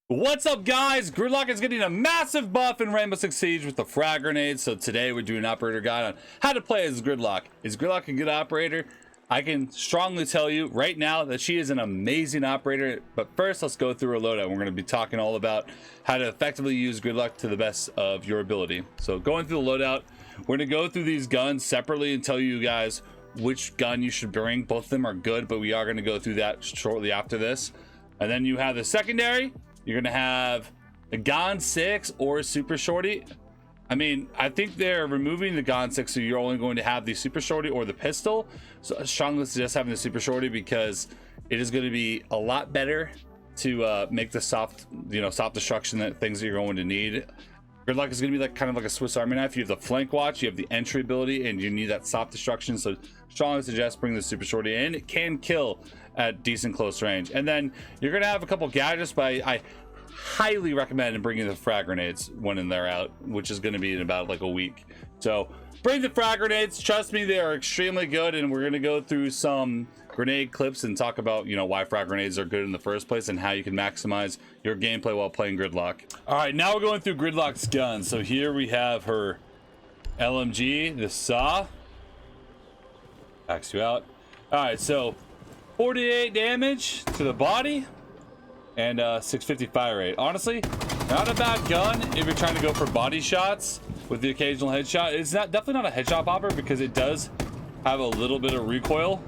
What's up, guys? Gridlock is getting a massive buff in Rainbow Six Siege with the frag grenades. So today we're doing an operator guide on how to play as Gridlock. Is Gridlock a good operator? I can strongly tell you right now that she is an amazing operator. But first, let's go through her loadout. We're going to be talking all about how to effectively use Gridlock to the best of your ability. So going through the loadout, we're going to go through these guns separately and tell you guys which gun you should bring. Both of them are good, but we are going to go through that shortly after this. And then you have the secondary. You're gonna have a Gon 6 or a Super Shorty. I mean, I think they're removing the Gon 6, so you're only going to have the Super Shorty or the pistol. So I strongly suggest having the Super Shorty because it is going to be a lot better to make the soft destruction that things that you're going to need. Gridlock is going to be like kind of like a Swiss Army knife. You have the flank watch, you have the entry ability, and you need that soft destruction. So strongly suggest bring the Super Shorty in. It can kill at decent close range. And then you're going to have a couple gadgets, but I highly recommend bringing the frag grenades when they're out, which is going to be in about like a week. So bring the frag grenades. Trust me, they are extremely good, and we're going to go through some grenade clips and talk about why frag grenades are good in the first place and how you can maximize your gameplay while playing Gridlock. All right, now we're going through Gridlock's guns. So here we have her LMG, the saw. Backs you out. All right, so 48 damage to the body and 650 fire rate. Honestly, not a bad gun if you're trying to go for body shots with the occasional headshot. It's definitely not a headshot popper because it does have a little bit of recoil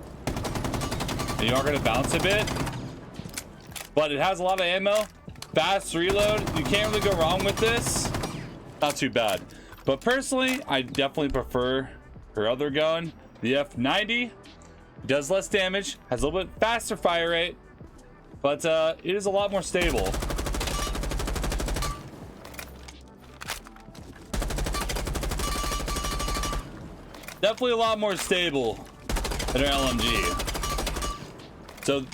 and you are going to bounce a bit, but it has a lot of ammo, fast reload. You can't really go wrong with this. Not too bad, but personally I definitely prefer her other gun, the F90. Does less damage, has a little bit faster fire rate, but it is a lot more stable. Definitely a lot more stable than our LMG. So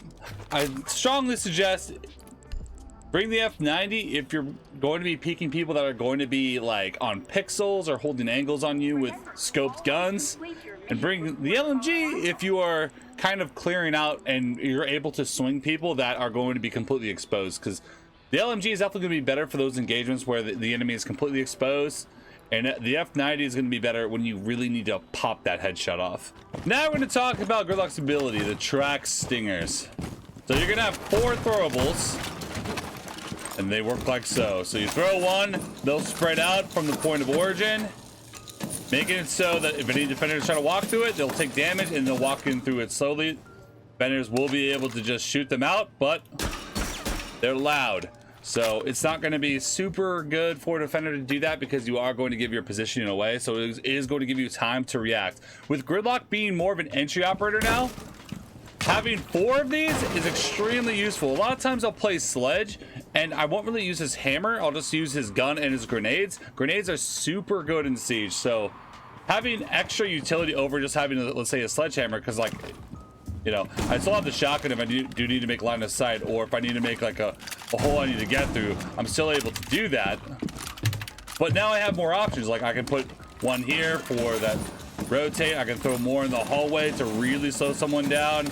I strongly suggest bring the F90 if you're going to be peeking people that are going to be like on pixels or holding angles on you with scoped guns, and bring the LMG if you are kind of clearing out and you're able to swing people that are going to be completely exposed, because the LMG is definitely going to be better for those engagements where the enemy is completely exposed, and the F90 is going to be better when you really need to pop that headshot off. Now we're going to talk about Gridlock's ability, the Trax Stingers. So you're going to have 4 throwables, and they work like so. So you throw one, they'll spread out from the point of origin, making it so that if any defenders try to walk through it, they'll take damage and they'll walk in through it slowly. Defenders will be able to just shoot them out, but they're loud. So it's not going to be super good for a defender to do that because you are going to give your positioning away. So it is going to give you time to react. With Gridlock being more of an entry operator now, having 4 of these is extremely useful. A lot of times I'll play Sledge and I won't really use his hammer. I'll just use his gun and his grenades. Grenades are super good in Siege. So having extra utility over just having, let's say, a sledgehammer, because like, I still have the shotgun if I do need to make line of sight, or if I need to make like a hole I need to get through, I'm still able to do that. But now I have more options. Like I can put one here for that rotate. I can throw more in the hallway to really slow someone down.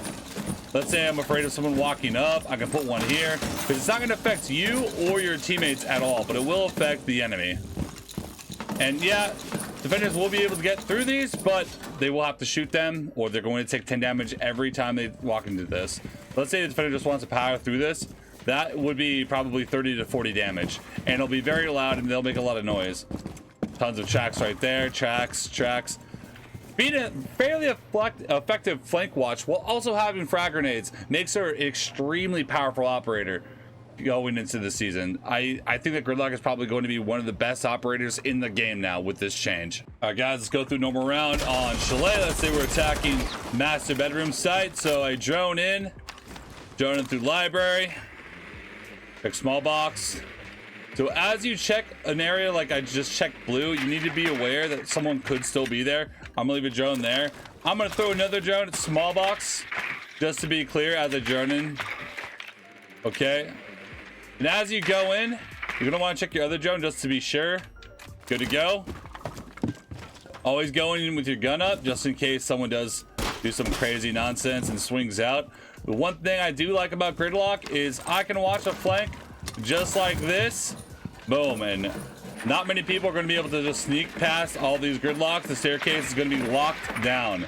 Let's say I'm afraid of someone walking up, I can put one here, because it's not going to affect you or your teammates at all, but it will affect the enemy. And yeah, defenders will be able to get through these, but they will have to shoot them, or they're going to take 10 damage every time they walk into this. Let's say the defender just wants to power through this. That would be probably 30 to 40 damage, and it'll be very loud and they'll make a lot of noise. Tons of tracks right there. Tracks. Being a fairly effective flank watch while also having frag grenades makes her an extremely powerful operator going into the season. I think that Gridlock is probably going to be one of the best operators in the game now with this change. All right, guys, let's go through normal round on Chalet. Let's say we're attacking master bedroom site. So I drone in through library, check small box. So as you check an area like I just checked blue, you need to be aware that someone could still be there. I'm gonna leave a drone there. I'm gonna throw another drone at small box, just to be clear, as I drone in. Okay. And as you go in, you're gonna want to check your other drone just to be sure. Good to go. Always going in with your gun up, just in case someone does do some crazy nonsense and swings out. The one thing I do like about Gridlock is I can watch a flank just like this. Boom. And not many people are going to be able to just sneak past all these gridlocks. The staircase is going to be locked down.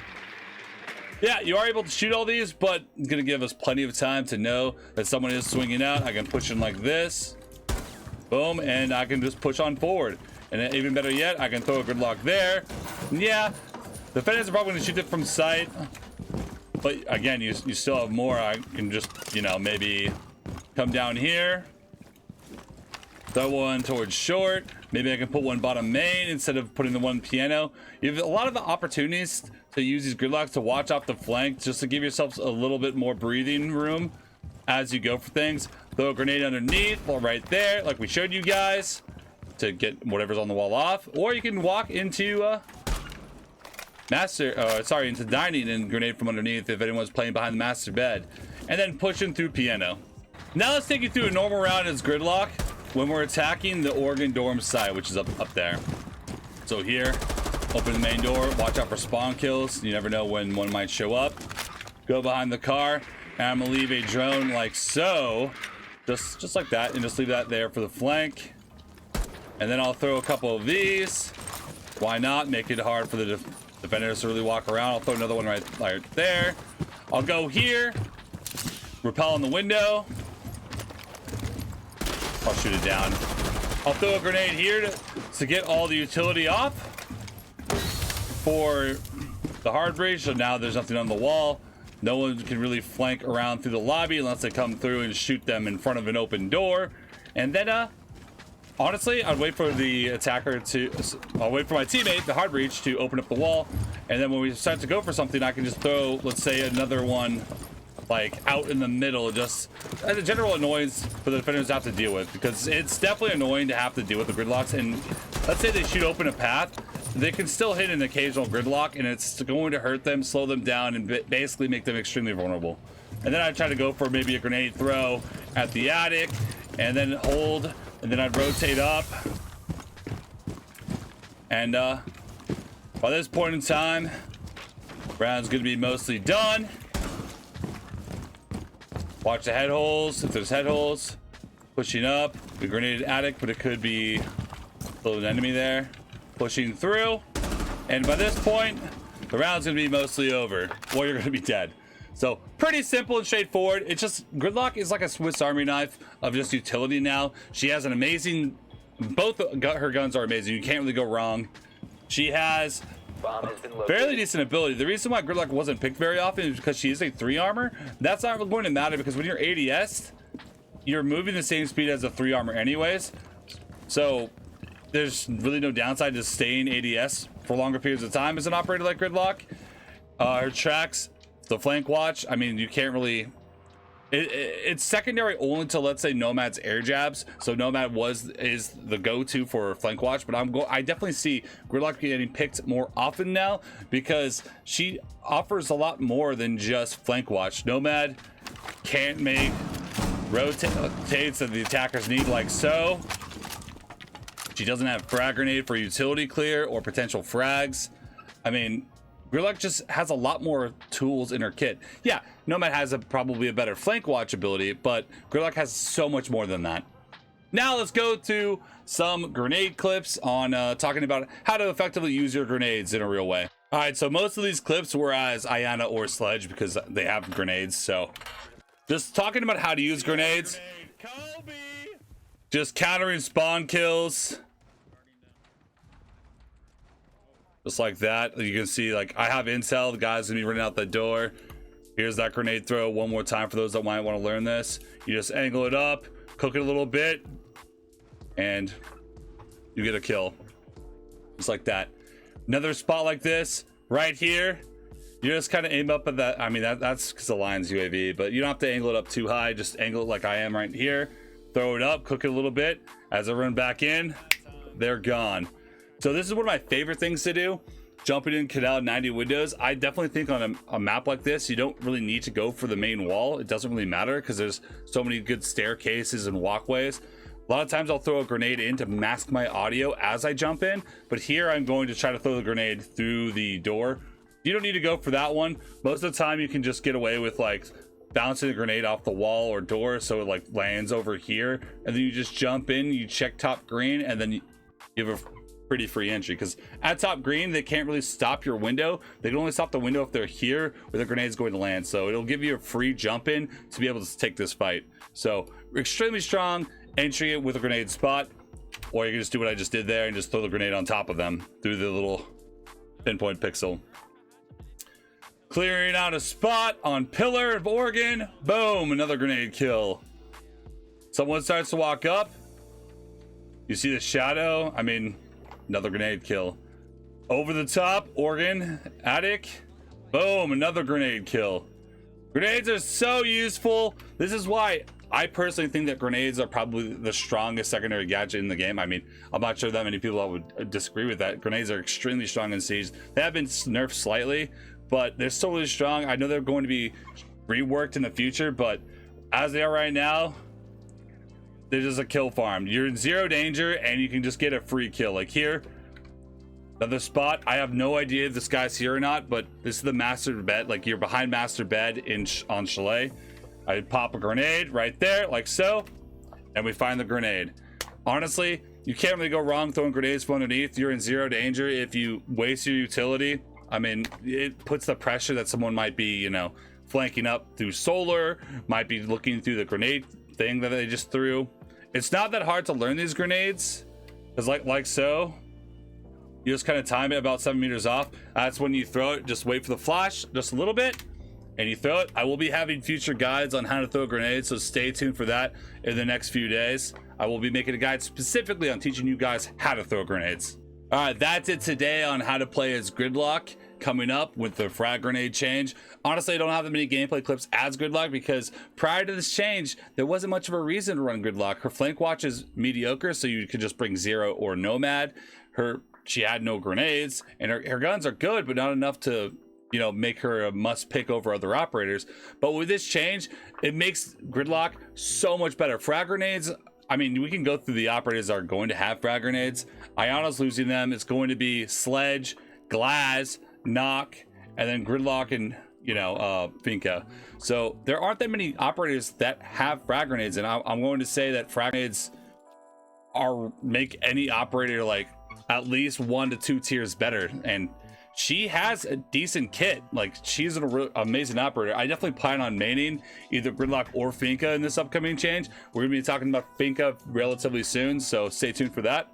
Yeah, you are able to shoot all these, but it's going to give us plenty of time to know that someone is swinging out. I can push in like this. Boom. And I can just push on forward. And even better yet, I can throw a gridlock there. Yeah, the defenders are probably going to shoot it from sight. But again, you still have more. I can just, you know, maybe come down here. Throw one towards short. Maybe I can put one bottom main instead of putting the one piano. You have a lot of the opportunities to use these gridlocks to watch off the flank just to give yourselves a little bit more breathing room as you go for things. Throw a grenade underneath or right there like we showed you guys to get whatever's on the wall off. Or you can walk into into dining and grenade from underneath if anyone's playing behind the master bed. And then pushing through piano. Now let's take you through a normal round as gridlock when we're attacking the Oregon dorm side, which is up there. So here, open the main door, watch out for spawn kills. You never know when one might show up. Go behind the car, and I'm gonna leave a drone like so. Just like that, and just leave that there for the flank. And then I'll throw a couple of these. Why not? Make it hard for the defenders to really walk around. I'll throw another one right there. I'll go here. Rappel on the window. I'll shoot it down. I'll throw a grenade here to get all the utility off for the hard bridge. So now there's nothing on the wall. No one can really flank around through the lobby unless they come through and shoot them in front of an open door. And then, honestly, I'd wait for the attacker I'll wait for my teammate, the hard breach, to open up the wall. And then when we start to go for something, I can just throw, let's say, another one like out in the middle, just as a general annoyance for the defenders to have to deal with, because it's definitely annoying to have to deal with the gridlocks. And let's say they shoot open a path, they can still hit an occasional gridlock, and it's going to hurt them, slow them down, and basically make them extremely vulnerable. And then I try to go for maybe a grenade throw at the attic, and then hold, and then I'd rotate up. And by this point in time, round's gonna be mostly done. Watch the head holes. If there's head holes, pushing up. We grenaded attic, but it could be a little enemy there. Pushing through. And by this point, the round's gonna be mostly over, or you're gonna be dead. So pretty simple and straightforward. It's just, Gridlock is like a Swiss Army knife of just utility now. She has an amazing, both her guns are amazing. You can't really go wrong. She has fairly decent ability. The reason why Gridlock wasn't picked very often is because she is a 3 armor. That's not going to matter because when you're ADS, you're moving the same speed as a 3 armor anyways. So there's really no downside to staying ADS for longer periods of time as an operator like Gridlock. Her tracks, the flank watch, I mean, you can't really... It's secondary only to, let's say, Nomad's air jabs. So Nomad is the go-to for flank watch, but I definitely see Gridlock getting picked more often now because she offers a lot more than just flank watch. Nomad can't make rotates that the attackers need, like so. She doesn't have frag grenade for utility clear or potential frags. I mean, Gridlock just has a lot more tools in her kit. Yeah, Nomad has probably a better flank watch ability, but Gridlock has so much more than that. Now let's go to some grenade clips on talking about how to effectively use your grenades in a real way. All right, so most of these clips were as Ayana or Sledge because they have grenades. So just talking about how to use grenades. Just countering spawn kills. Just like that. You can see, like, I have intel. The guy's gonna be running out the door. Here's that grenade throw one more time for those that might want to learn this. You just angle it up, cook it a little bit, and you get a kill. Just like that. Another spot like this, right here. You just kind of aim up at that. I mean, that's because the Lion's UAV, but you don't have to angle it up too high. Just angle it like I am right here. Throw it up, cook it a little bit. As I run back in, they're gone. So this is one of my favorite things to do, jumping in Canal 90 windows. I definitely think on a map like this, you don't really need to go for the main wall. It doesn't really matter because there's so many good staircases and walkways. A lot of times I'll throw a grenade in to mask my audio as I jump in, but here I'm going to try to throw the grenade through the door. You don't need to go for that one. Most of the time you can just get away with like bouncing the grenade off the wall or door so it like lands over here, and then you just jump in, you check top green, and then you have a pretty free entry. Because at top green they can't really stop your window. They can only stop the window if they're here where the grenade's going to land, so it'll give you a free jump in to be able to take this fight. So extremely strong entry with a grenade spot, or you can just do what I just did there and just throw the grenade on top of them through the little pinpoint pixel. Clearing out a spot on Pillar of Oregon. Boom, another grenade kill. Someone starts to walk up. You see the shadow. I mean, another grenade kill. Over the top, Oregon, attic. Boom, another grenade kill. Grenades are so useful. This is why I personally think that grenades are probably the strongest secondary gadget in the game. I mean, I'm not sure that many people would disagree with that. Grenades are extremely strong in Siege. They have been nerfed slightly, but they're still really strong. I know they're going to be reworked in the future, but as they are right now, they're just a kill farm. You're in zero danger and you can just get a free kill. Like here, another spot. I have no idea if this guy's here or not, but this is the master bed. Like you're behind master bed on Chalet. I pop a grenade right there, like so, and we find the grenade. Honestly, you can't really go wrong throwing grenades from underneath. You're in zero danger if you waste your utility. I mean, it puts the pressure that someone might be, you know, flanking up through solar, might be looking through the grenade thing that they just threw. It's not that hard to learn these grenades, because like so, you just kind of time it about 7 meters off. That's when you throw it. Just wait for the flash just a little bit, and you throw it. I will be having future guides on how to throw grenades, so stay tuned for that in the next few days. I will be making a guide specifically on teaching you guys how to throw grenades. All right, that's it today on how to play as Gridlock. Coming up with the frag grenade change. Honestly, I don't have that many gameplay clips as Gridlock because prior to this change, there wasn't much of a reason to run Gridlock. Her flank watch is mediocre, so you could just bring Zero or Nomad. She had no grenades, and her guns are good, but not enough to, you know, make her a must pick over other operators. But with this change, it makes Gridlock so much better. Frag grenades, I mean, we can go through the operators that are going to have frag grenades. Iana's losing them. It's going to be Sledge, Glaz, Knock, and then Gridlock and, you know, Finka. So there aren't that many operators that have frag grenades, and I'm going to say that frag grenades make any operator like at least 1 to 2 tiers better. And she has a decent kit. Like, she's an amazing operator. I definitely plan on maining either Gridlock or Finka in this upcoming change. We're gonna be talking about Finka relatively soon, so stay tuned for that.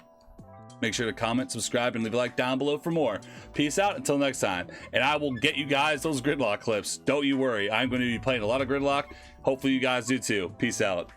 Make sure to comment, subscribe, and leave a like down below for more. Peace out until next time. And I will get you guys those Gridlock clips. Don't you worry. I'm going to be playing a lot of Gridlock. Hopefully you guys do too. Peace out.